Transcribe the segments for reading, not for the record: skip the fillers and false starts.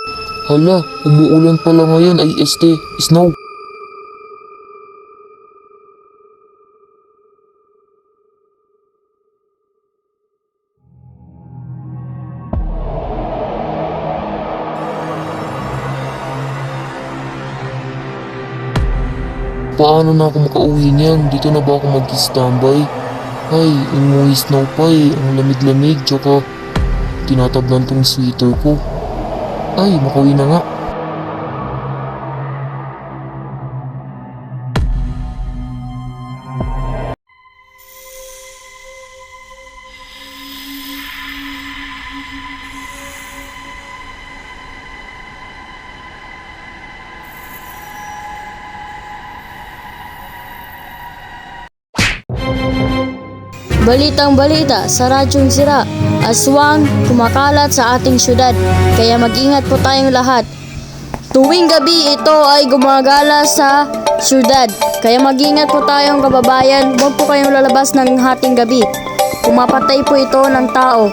Hala, umuulan pala ngayon ay snow. Paano na ako makauwi niyan? Dito na ba ako mag-standby? Ay, umuwi snow pa eh. Ang lamig-lamig, tsaka tinatablan tong sweater ko. Ay, makauwi na nga. Balitang balita sa radyong sira, aswang kumakalat sa ating syudad, kaya mag-ingat po tayong lahat. Tuwing gabi ito ay gumagala sa syudad, kaya mag-ingat po tayong kababayan, huwag po kayong lalabas ng hating gabi. Pumapatay po ito ng tao.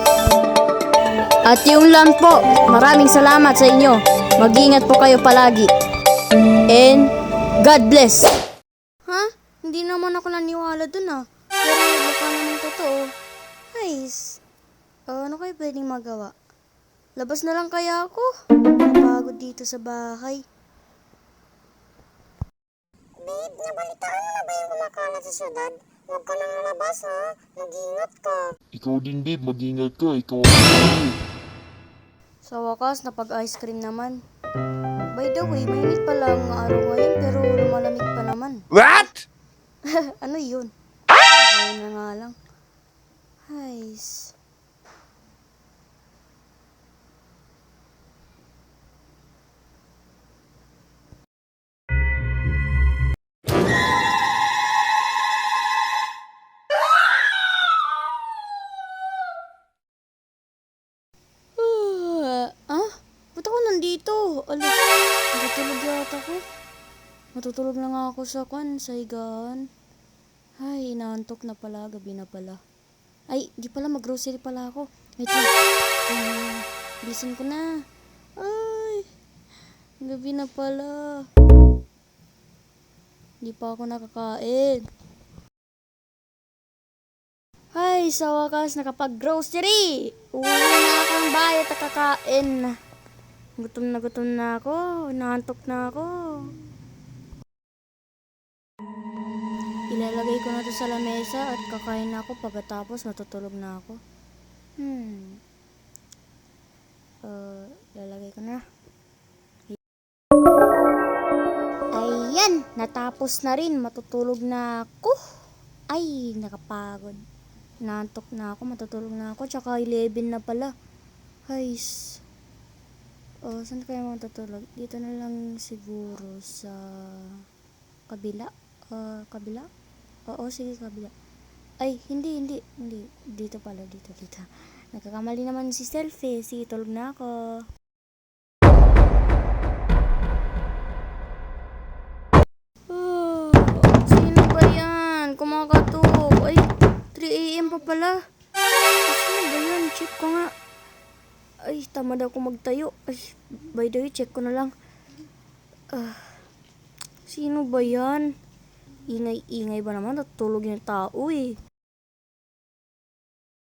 At yung lang po, maraming salamat sa inyo. Mag-ingat po kayo palagi. And God bless. Ha? Hindi naman ako naniwala dun ah. Pero baka naman totoo. Guys, ano kayo pwedeng magawa? Labas na lang kaya ako? Napagod dito sa bahay. Babe, nabalitaan mo na ba yung kumakalat sa syudad? Huwag ka nang lalabas ha. Mag-ingat ka. Ikaw din babe, mag-ingat ka. Ikaw ang Sa wakas, napag-ice cream naman. By the way, mainit pa lang ang araw ngayon pero lumalamig pa naman. What? Ano yun? Ayun na nga lang. Guys. Ba't ako nandito? Alas, natutulog yata ko. Matutulog na nga ako sa sa higaan. Ay, inaantok na pala, gabi na pala. Ay, di pala, mag-grocery pala ako. Wait lang. Bilisan ko na. Ay, gabi na pala. Di pa ako nakakain. Ay, sa wakas, nakapag-grocery. Uwi na akong bayad at kakain. Gutom na ako. Inaantok na ako. Ilalagay ko na to sa lamesa at kakain na ako pagkatapos matutulog na ako. Ilalagay ko na. Ayan, natapos na rin. Matutulog na ako. Ay, nakapagod. Naantok na ako, matutulog na ako. Tsaka 11 na pala. Ay, saan kaya matutulog? Dito na lang siguro sa kabila. Kabila? Oo, sige, kabila. Ay, hindi. Dito pala, dito. Nagkakamali naman si selfie. Sige, tulog na ako. Sino ba yan? Kumakatok. Ay, 3 AM pa pala. Sino ba yan? Check ko nga. Ay, tamad ako magtayo. Ay, by the way, check ko na lang. Sino ba yan? Ingay ba naman? Natutulog yung tao eh.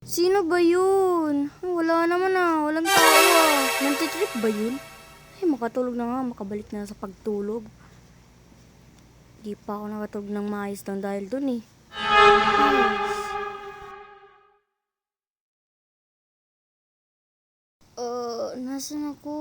Sino ba yun? Wala naman ah. Walang tao ah. Nantitrip ba yun? Ay, makatulog na nga. Makabalik na sa pagtulog. Di pa ako nakatulog ng maayos lang dahil dun eh. Nasaan ako?